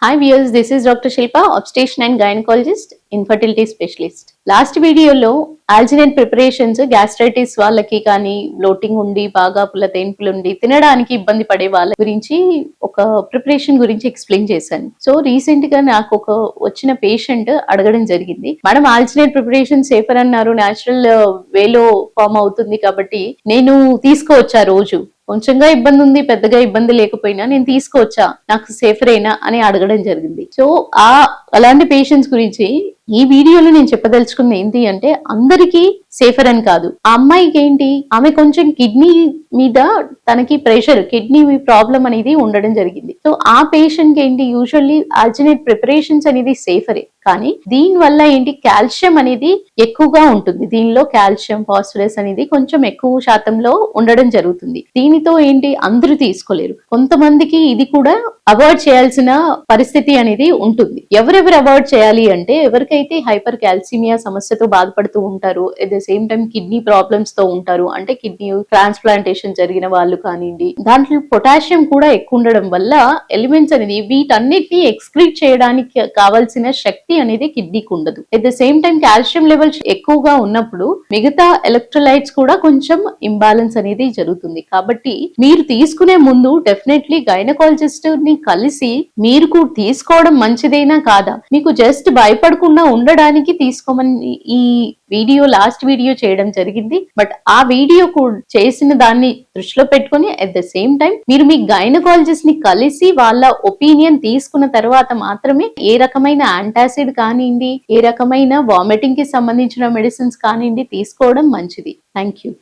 Hi viewers, this is Dr. Shilpa, obstetrician and gynecologist, infertility specialist. Last వీడియోలో alginate preparations gastritis వాళ్ళకి కానీ bloating ఉండి బాగా పుల్లతేన్పులు ఉండి తినడానికి ఇబ్బంది పడే వాళ్ళ గురించి ఒక ప్రిపరేషన్ గురించి ఎక్స్ప్లెయిన్ చేశాను. సో రీసెంట్ గా నాకు ఒక వచ్చిన పేషెంట్ అడగడం జరిగింది, మేడం ఆల్జినేట్ ప్రిపరేషన్ సేఫర్ అన్నారు, న్యాచురల్ వేలో ఫామ్ అవుతుంది కాబట్టి నేను తీసుకోవచ్చా, రోజు కొంచెంగా ఇబ్బంది ఉంది పెద్దగా ఇబ్బంది లేకపోయినా నేను తీసుకోవచ్చా, నాకు సేఫరేనా అని అడగడం జరిగింది. సో అలాంటి పేషెంట్స్ గురించి ఈ వీడియోలో నేను చెప్పదలుచుకుంది ఏంటి అంటే, అందరికీ సేఫర్ అని కాదు. ఆ అమ్మాయికి ఏంటి, ఆమె కొంచెం కిడ్నీ మీద తనకి ప్రెషర్, కిడ్నీ ప్రాబ్లం అనేది ఉండడం జరిగింది. సో ఆ పేషెంట్ కి ఏంటి, యూజువల్లీ ఆల్జినేట్ ప్రిపరేషన్స్ అనేది సేఫరే, కానీ దీని వల్ల ఏంటి, కాల్షియం అనేది ఎక్కువగా ఉంటుంది. దీనిలో కాల్షియం ఫాస్ఫరస్ అనేది కొంచెం ఎక్కువ శాతంలో ఉండడం జరుగుతుంది. దీనితో ఏంటి, అందరూ తీసుకోలేరు. కొంతమందికి ఇది కూడా అవాయిడ్ చేయాల్సిన పరిస్థితి అనేది ఉంటుంది. ఎవరెవరు అవాయిడ్ చేయాలి అంటే, ఎవరికైతే హైపర్ కాల్సిమియా సమస్యతో బాధపడుతూ ఉంటారు, at the same time kidney problems తో ఉంటారు, అంటే కిడ్నీ ట్రాన్స్ప్లాంటేషన్ జరిగిన వాళ్ళు కానివ్వండి, దాంట్లో పొటాషియం కూడా ఎక్కువ ఉండడం వల్ల ఎలిమెంట్స్ అనేది వీటన్నిటిని ఎక్స్క్రీట్ చేయడానికి కావాల్సిన శక్తి అనేది కిడ్నీకి ఉండదు. At the same time calcium levels ఎక్కువగా ఉన్నప్పుడు మిగతా ఎలక్ట్రోలైట్స్ కూడా కొంచెం ఇంబాలెన్స్ అనేది జరుగుతుంది. కాబట్టి మీరు తీసుకునే ముందు డెఫినెట్లీ గైనకాలజిస్ట్ ని కలిసి మీరు కూడా తీసుకోవడం మంచిదేనా కాదా, మీకు జస్ట్ భయపడకుండా ఉండడానికి తీసుకోమని ఈ లాస్ట్ వీడియో చేయడం జరిగింది. బట్ ఆ వీడియో చేసిన దాన్ని దృష్టిలో పెట్టుకుని అట్ ద సేమ్ టైం మీరు మీ గైనకాలజిస్ట్ ని కలిసి వాళ్ళ ఒపీనియన్ తీసుకున్న తర్వాత మాత్రమే ఏ రకమైన యాంటాసిడ్ కానివ్వండి, ఏ రకమైన వామిటింగ్ కి సంబంధించిన మెడిసిన్స్ కానివ్వండి తీసుకోవడం మంచిది. Thank you.